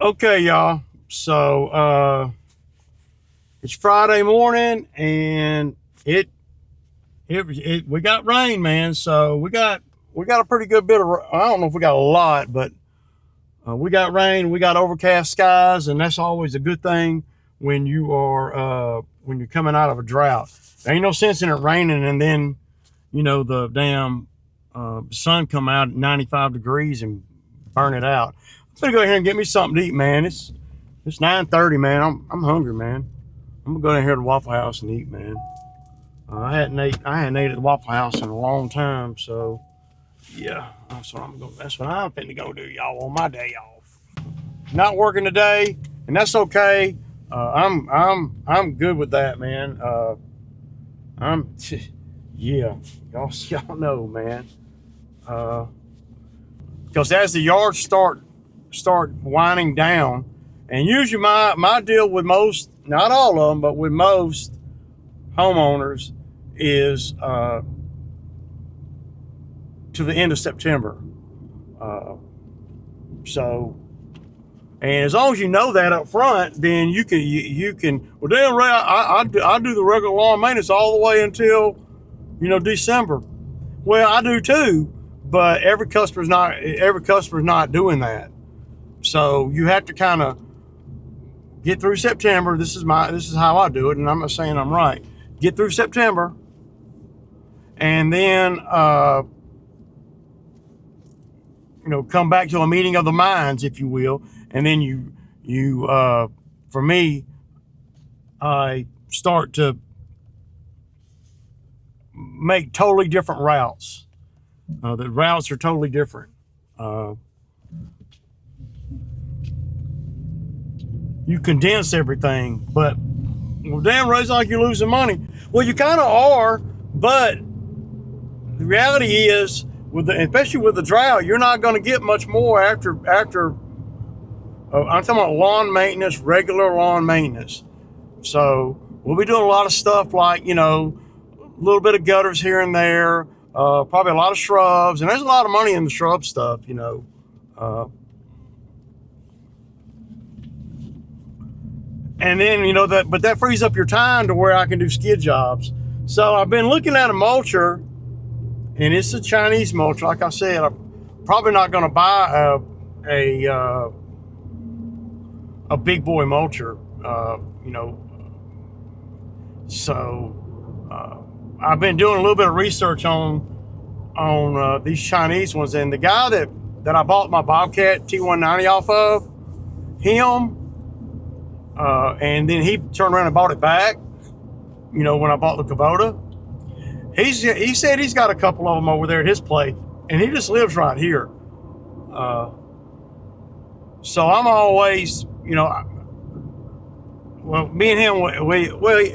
Okay, y'all. So it's Friday morning, and we got rain, man. So we got a pretty good bit of. I don't know if we got a lot, but we got rain. We got overcast skies, and that's always a good thing when you're coming out of a drought. There ain't no sense in it raining and then the damn sun come out at 95 degrees and burn it out. I'm gonna go ahead and get me something to eat, man. It's 9:30, man. I'm hungry, man. I'm gonna go down here to the Waffle House and eat, man. I hadn't ate at the Waffle House in a long time, so yeah, that's what I'm finna go do, y'all, on my day off. Not working today, and that's okay. I'm good with that, man. I'm yeah, y'all know, man. Because as the yards start winding down, and usually my deal with most, not all of them, but with most homeowners is to the end of September. Uh, so, and as long as you know that up front, then you can. Well, damn right, I do the regular lawn maintenance all the way until December. Well, I do too, but every customer's not doing that. So you have to kind of get through September. This is how I do it, and I'm not saying I'm right. Get through September, and then come back to a meeting of the minds, if you will, and then for me, I start to make totally different routes. The routes are totally different. You condense everything, but damn right, it's like you're losing money. Well, you kind of are, but the reality is, especially with the drought, you're not going to get much more after. I'm talking about lawn maintenance, regular lawn maintenance. So we'll be doing a lot of stuff like a little bit of gutters here and there, probably a lot of shrubs, and there's a lot of money in the shrub stuff, and then but that frees up your time to where I can do skid jobs. So I've been looking at a mulcher, and it's a Chinese mulcher. Like I said, I'm probably not going to buy a big boy mulcher, So I've been doing a little bit of research on these Chinese ones, and the guy that I bought my Bobcat T190 off of, him, and then he turned around and bought it back. When I bought the Kubota, he said he's got a couple of them over there at his place, and he just lives right here. So I'm always, well, me and him,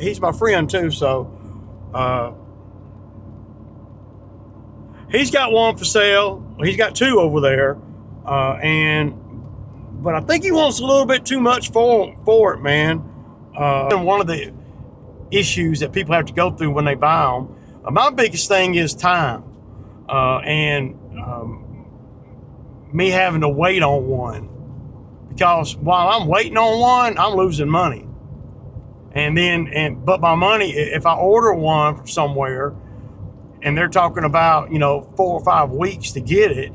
he's my friend too, so he's got one for sale. He's got two over there, but I think he wants a little bit too much for it, man. One of the issues that people have to go through when they buy them, my biggest thing is time, and me having to wait on one, because while I'm waiting on one, I'm losing money. But my money, if I order one from somewhere and they're talking about 4 or 5 weeks to get it,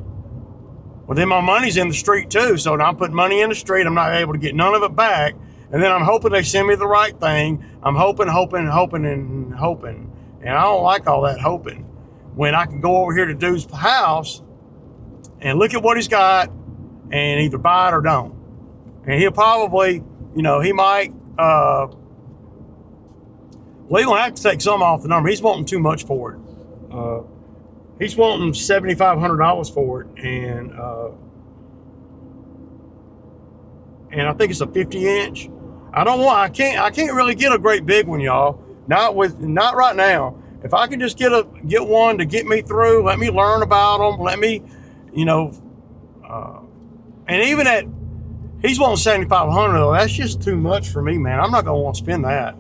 well, then my money's in the street too. So now I'm putting money in the street. I'm not able to get none of it back, and then I'm hoping they send me the right thing. I'm hoping, and I don't like all that hoping. When I can go over here to dude's house and look at what he's got and either buy it or don't. And he'll probably, he might, well, he's gonna have to take some off the number. He's wanting too much for it. He's wanting $7,500 for it, and I think it's a 50-inch. I can't really get a great big one, y'all. Not right now. If I can just get one to get me through, let me learn about them. Let me, and even at, he's wanting $7,500 though. That's just too much for me, man. I'm not gonna want to spend that.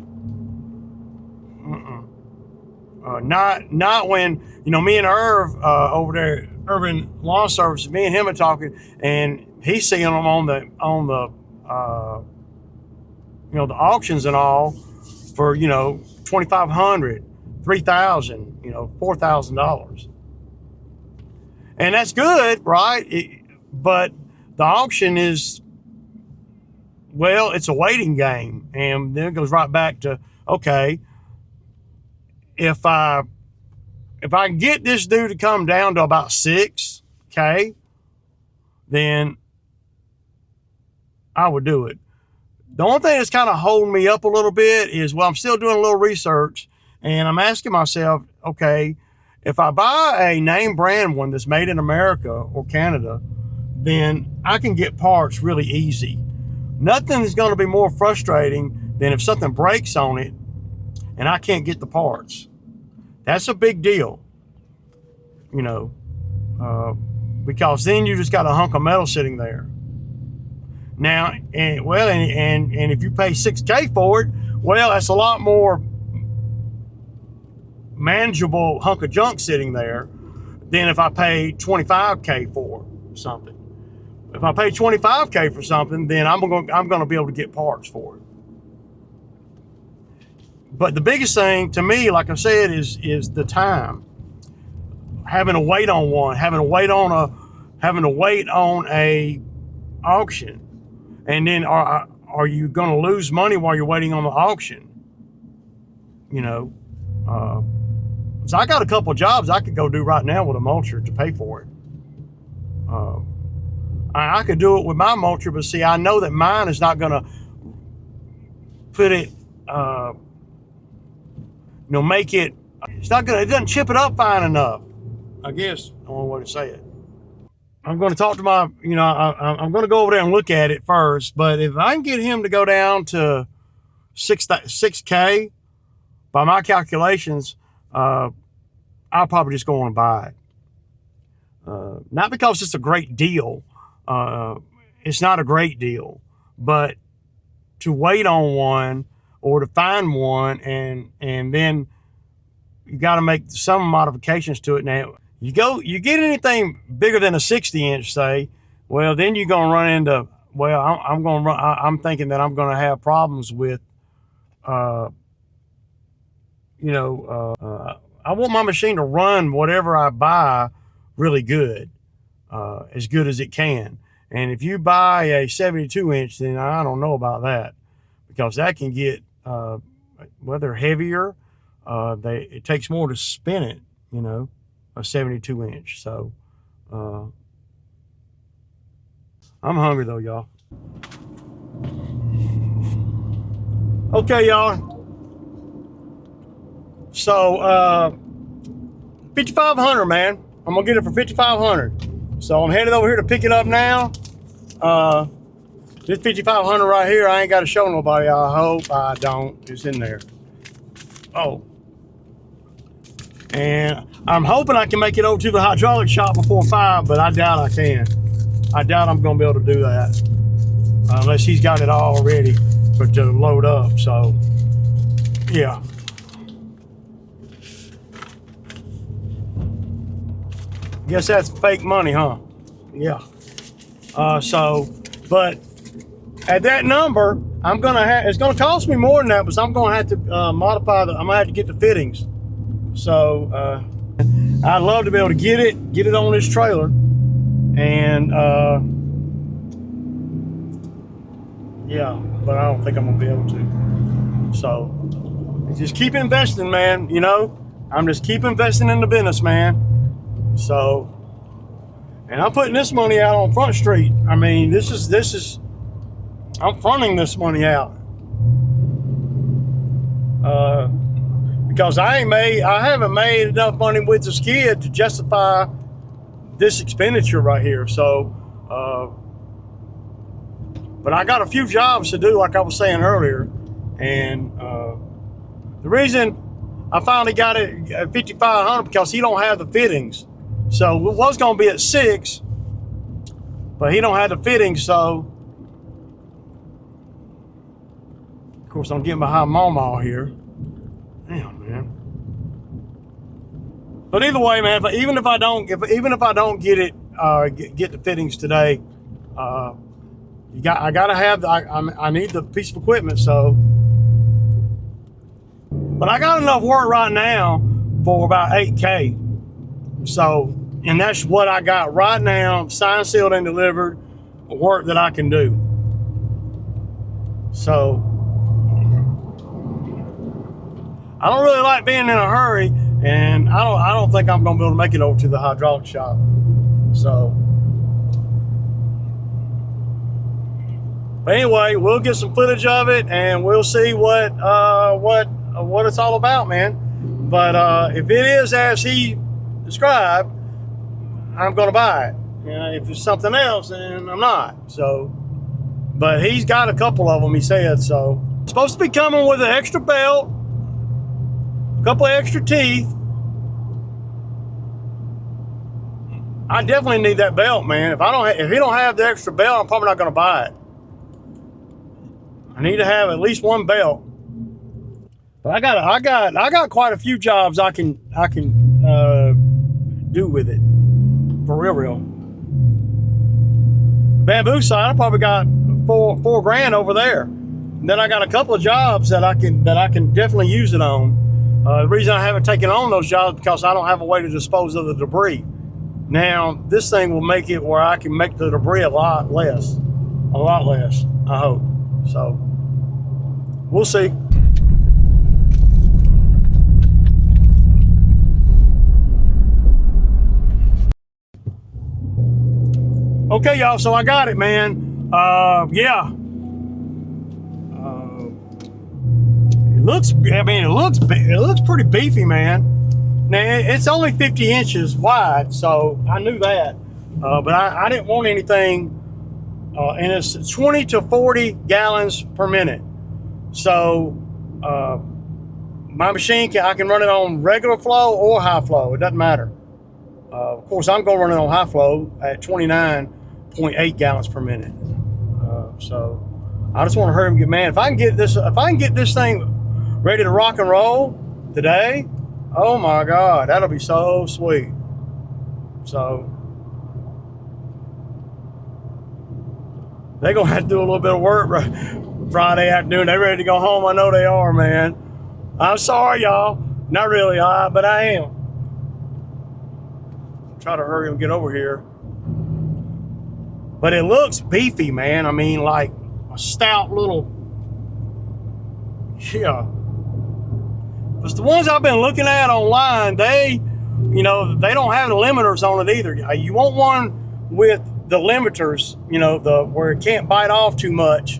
Not when me and Irv over there, Urban Lawn Services. Me and him are talking, and he's seeing them on the you know, the auctions and all for, you know, $2,500, $3,000, you know, $4,000. And that's good, right? But the auction is, well, it's a waiting game. And then it goes right back to, okay, if I can get this dude to come down to about 6K, then I would do it. The only thing that's kind of holding me up a little bit is, well, I'm still doing a little research, and I'm asking myself, okay, if I buy a name brand one that's made in America or Canada, then I can get parts really easy. Nothing is going to be more frustrating than if something breaks on it and I can't get the parts. That's a big deal, you know, because then you just got a hunk of metal sitting there. Now, and if you pay 6K for it, well, that's a lot more manageable hunk of junk sitting there than if I pay 25K for something. If I pay 25K for something, then I'm going to be able to get parts for it. But the biggest thing to me, like I said, is the time. Having to wait on one, having to wait on a auction. And then are you going to lose money while you're waiting on the auction? You know, so I got a couple of jobs I could go do right now with a mulcher to pay for it. I could do it with my mulcher, but see, I know that mine is not going to put it, you know, make it. It's not going to. It doesn't chip it up fine enough. I guess I don't know what to say it. I'm going to talk to my, you know, I'm going to go over there and look at it first. But if I can get him to go down to 6K, by my calculations, I'll probably just go on and buy it. Not because it's a great deal. It's not a great deal. But to wait on one or to find one and then you got to make some modifications to it. Now, you get anything bigger than a 60-inch, say, well, then you're going to run into, well, I'm thinking that I'm going to have problems with, you know, I want my machine to run whatever I buy really good, as good as it can. And if you buy a 72-inch, then I don't know about that, because that can get, well, they're heavier. It takes more to spin it, you know, a 72-inch. So, I'm hungry though, y'all. Okay, y'all. So, 5,500, man. I'm gonna get it for 5,500. So I'm headed over here to pick it up now. This 5,500 right here, I ain't got to show nobody. I hope I don't. It's in there. Oh. And I'm hoping I can make it over to the hydraulic shop before 5, but I doubt I can. I doubt I'm going to be able to do that unless he's got it all ready to load up. So, yeah. Guess that's fake money, huh? Yeah. But at that number, it's gonna cost me more than that, but I'm gonna have to modify I'm gonna have to get the fittings. So I'd love to be able to get it on this trailer, and yeah, but I don't think I'm gonna be able to. So just keep investing, man. You know, I'm just keep investing in the business, man. So, and I'm putting this money out on Front Street. I mean, this is I'm fronting this money out. Because I haven't made enough money with the skid to justify this expenditure right here. So, but I got a few jobs to do, like I was saying earlier. And the reason I finally got it at 5,500 because he don't have the fittings. So it was going to be at 6, but he don't have the fittings. So, of course, I'm getting behind Mama here. Damn, man. But either way, man, even if I don't get it, get the fittings today, I gotta have, I need the piece of equipment, so. But I got enough work right now for about 8K. So, and that's what I got right now, signed, sealed, and delivered, work that I can do. So, I don't really like being in a hurry, and I don't think I'm gonna be able to make it over to the hydraulic shop. So, but anyway, we'll get some footage of it, and we'll see what it's all about, man. But if it is as he described, I'm gonna buy it. If it's something else, then I'm not. So, but he's got a couple of them, he said. So, it's supposed to be coming with an extra belt, a couple of extra teeth. I definitely need that belt, man. If he don't have the extra belt, I'm probably not gonna buy it. I need to have at least one belt. But I got quite a few jobs I can do with it, for real. Bamboo side, I probably got four grand over there. And then I got a couple of jobs that I can definitely use it on. The reason I haven't taken on those jobs is because I don't have a way to dispose of the debris. Now this thing will make it where I can make the debris a lot less, I hope. So we'll see. Okay, y'all, so I got it, man. Yeah. It looks pretty beefy, man. Now, it's only 50 inches wide, so I knew that. But I didn't want anything, and it's 20 to 40 gallons per minute. So, my machine, I can run it on regular flow or high flow. It doesn't matter. Of course, I'm going to run it on high flow at 29.8 gallons per minute. So I just want to hurry and get, man. If I can get this thing ready to rock and roll today, oh my God, that'll be so sweet. So they're gonna have to do a little bit of work Friday afternoon. They're ready to go home. I know they are, man. I'm sorry, y'all. Not really, but I am. Try to hurry and get over here. But it looks beefy, man. I mean, like a stout little, yeah. Because the ones I've been looking at online, they don't have the limiters on it either. You want one with the limiters, where it can't bite off too much.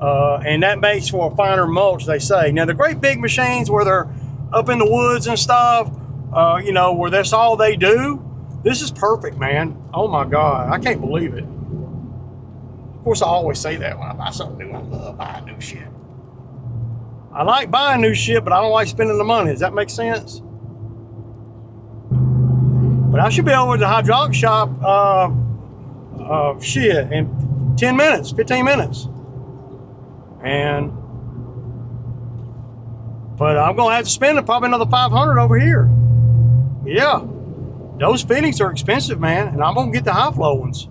And that makes for a finer mulch, they say. Now, the great big machines where they're up in the woods and stuff, where that's all they do, this is perfect, man. Oh my God, I can't believe it. Of course, I always say that when I buy something new. I love buying new shit. I like buying new shit, but I don't like spending the money. Does that make sense? But I should be over at the hydraulic shop, in 10 minutes, 15 minutes. But I'm gonna have to spend probably another 500 over here. Yeah, those fittings are expensive, man, and I'm gonna get the high flow ones.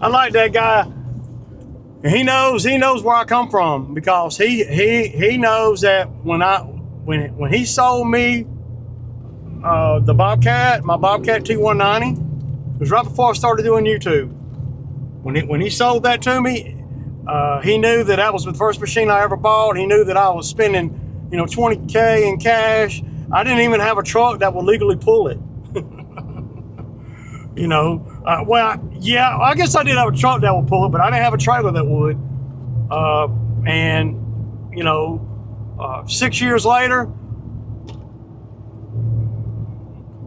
I like that guy. He knows where I come from, because he knows that when he sold me the Bobcat, my Bobcat T190, it was right before I started doing YouTube. When he sold that to me, he knew that was the first machine I ever bought. He knew that I was spending, $20K in cash. I didn't even have a truck that would legally pull it. I guess I did have a truck that would pull it, but I didn't have a trailer that would. 6 years later,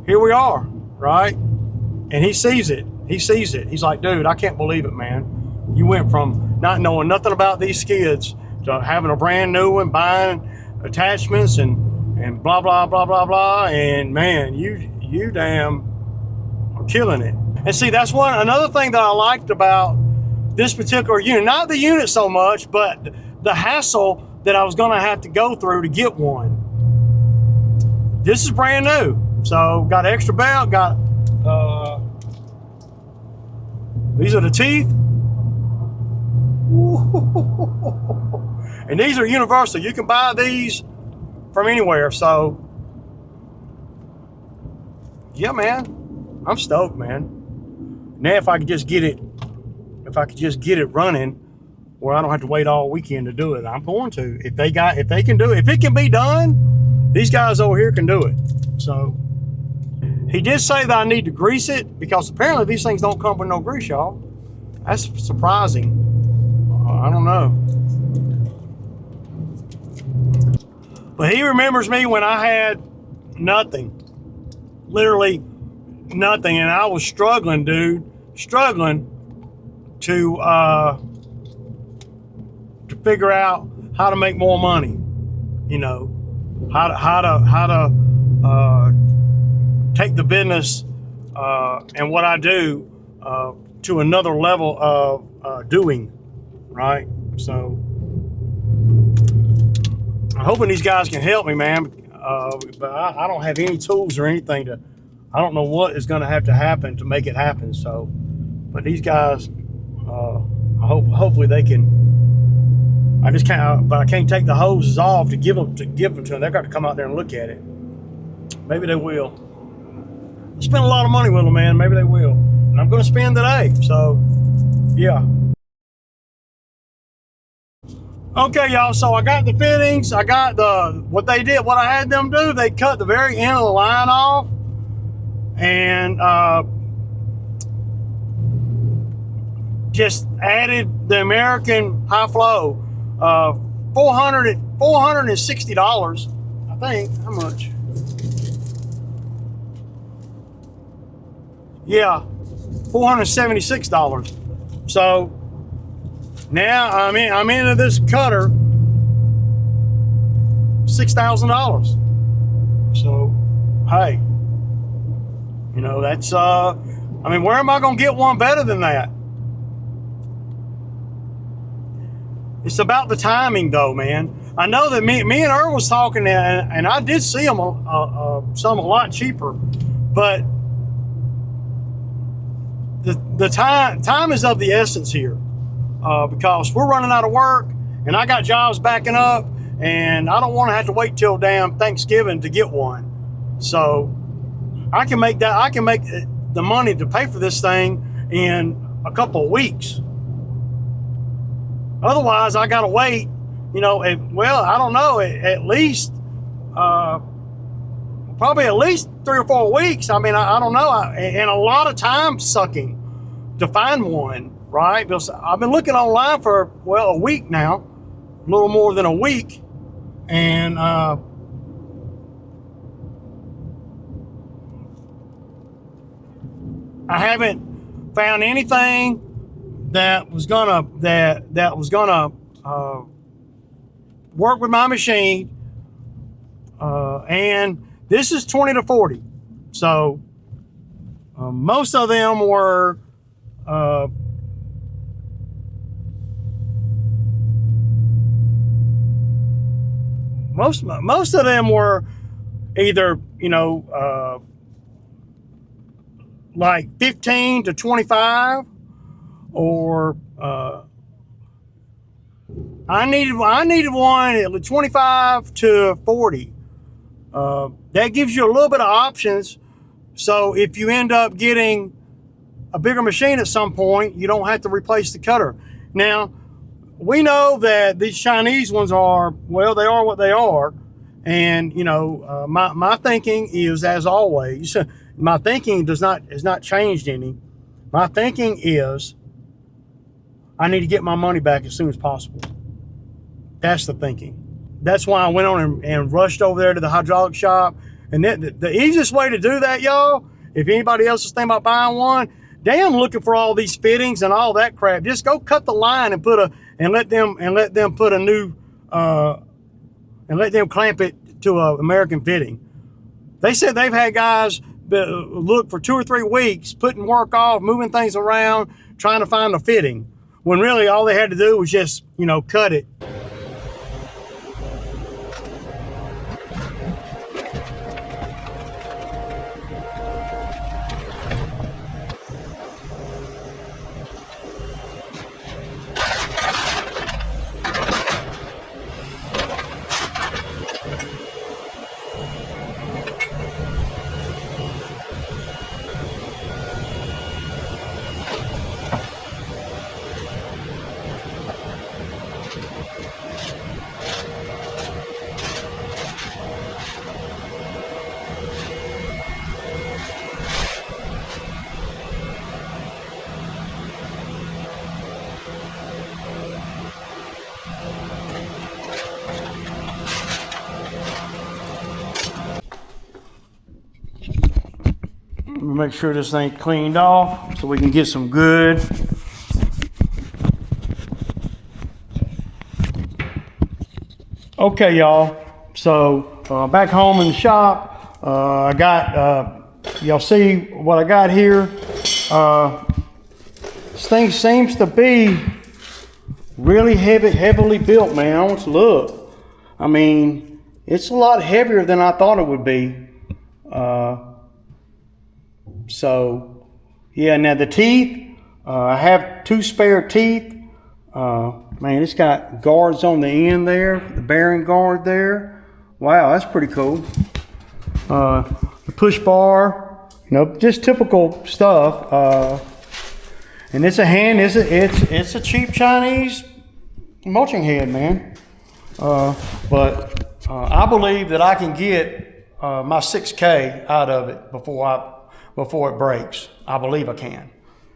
here we are, right? And he sees it. He's like, dude, I can't believe it, man. You went from not knowing nothing about these skids to having a brand new one, buying attachments and blah, blah, blah, blah, blah. And man, you damn are killing it. And see, that's another thing that I liked about this particular unit. Not the unit so much, but the hassle that I was gonna have to go through to get one. This is brand new. So got an extra belt, got these are the teeth. And these are universal. You can buy these from anywhere. So, yeah, man, I'm stoked, man. Now, if I could just get it running, where I don't have to wait all weekend to do it, I'm going to. If they can do it, if it can be done, these guys over here can do it. So, he did say that I need to grease it, because apparently these things don't come with no grease, y'all. That's surprising. I don't know. But he remembers me when I had nothing. Literally nothing. And I was struggling, dude. Struggling to figure out how to make more money. You know, how to take the business and what I do to another level of doing, right? So I'm hoping these guys can help me, man. But I don't have any tools or anything to. I don't know what is going to have to happen to make it happen. So, but these guys, hopefully they can. I just can't. But I can't take the hoses off to give them to them. They've got to come out there and look at it. Maybe they will. I spent a lot of money with them, man. Maybe they will. And I'm going to spend today. So, yeah. Okay, y'all, so I got the fittings. I got what they did, what I had them do. They cut the very end of the line off and just added the American high flow. $460, I think. How much? Yeah, $476. So now I'm into this cutter, $6,000. So, hey, you know, that's I mean, where am I gonna get one better than that? It's about the timing, though, man. I know that me and Earl was talking, and I did see them some a lot cheaper, but the time is of the essence here, because we're running out of work, and I got jobs backing up, and I don't want to have to wait till damn Thanksgiving to get one. So I can make the money to pay for this thing in a couple of weeks. Otherwise, I gotta wait, you know, I don't know, at least, probably at least 3 or 4 weeks. I mean, I don't know, and a lot of time sucking to find one, right? Because I've been looking online for, a week now, a little more than a week, and I haven't found anything that was gonna work with my machine, and this is 20 to 40. So most of them were most of them were either, you know, like 15 to 25. Or I needed one at 25 to 40. That gives you a little bit of options. So if you end up getting a bigger machine at some point, you don't have to replace the cutter. Now, we know that these Chinese ones are, they are what they are. And, you know, my thinking is, as always, my thinking has not changed any. My thinking is, I need to get my money back as soon as possible. That's the thinking. That's why I went on and rushed over there to the hydraulic shop. And the easiest way to do that, y'all, if anybody else is thinking about buying one, damn looking for all these fittings and all that crap. Just go cut the line and let them put a new and let them clamp it to an American fitting. They said they've had guys look for 2 or 3 weeks, putting work off, moving things around, trying to find a fitting, when really all they had to do was just, you know, cut it. me make sure this thing cleaned off so we can get some good. Okay, y'all. So back home in the shop, I got, y'all see what I got here. This thing seems to be really heavily built, man. I want to look. I mean, it's a lot heavier than I thought it would be. So, yeah, now the teeth, I have 2 spare teeth. Man, it's got guards on the end there, the bearing guard there. Wow, that's pretty cool. The push bar, you know, just typical stuff. And it's it's a cheap Chinese mulching head, man. But I believe that I can get my 6K out of it before it breaks. I believe I can.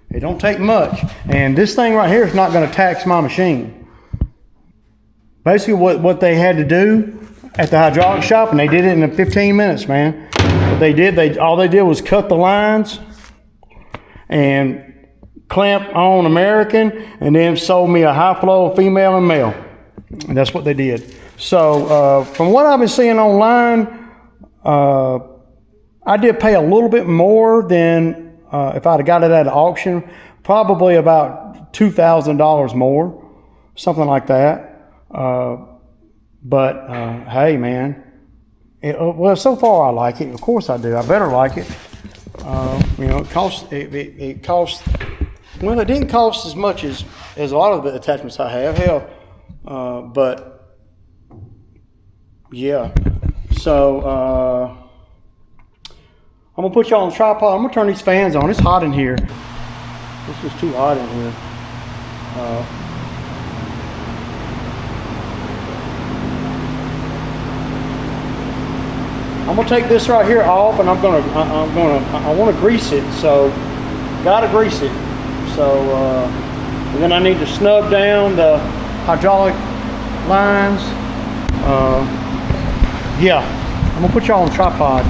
It don't take much, and this thing right here is not going to tax my machine. Basically, what they had to do at the hydraulic shop, and they did it in 15 minutes, man. What all they did was cut the lines and clamp on American, and then sold me a high flow female and male. And that's what they did. So from what I've been seeing online, I did pay a little bit more than if I'd have got it at an auction, probably about $2,000 more, something like that. But hey, man, well, so far I like it. Of course I do. I better like it. You know, it costs. Well, it didn't cost as much as a lot of the attachments I have. Hell, but yeah. So I'm gonna put y'all on the tripod. I'm gonna turn these fans on. It's hot in here. This is too hot in here. I'm gonna take this right here off, and I want to grease it. So, gotta grease it. So, and then I need to snug down the hydraulic lines. Yeah, I'm gonna put y'all on the tripod.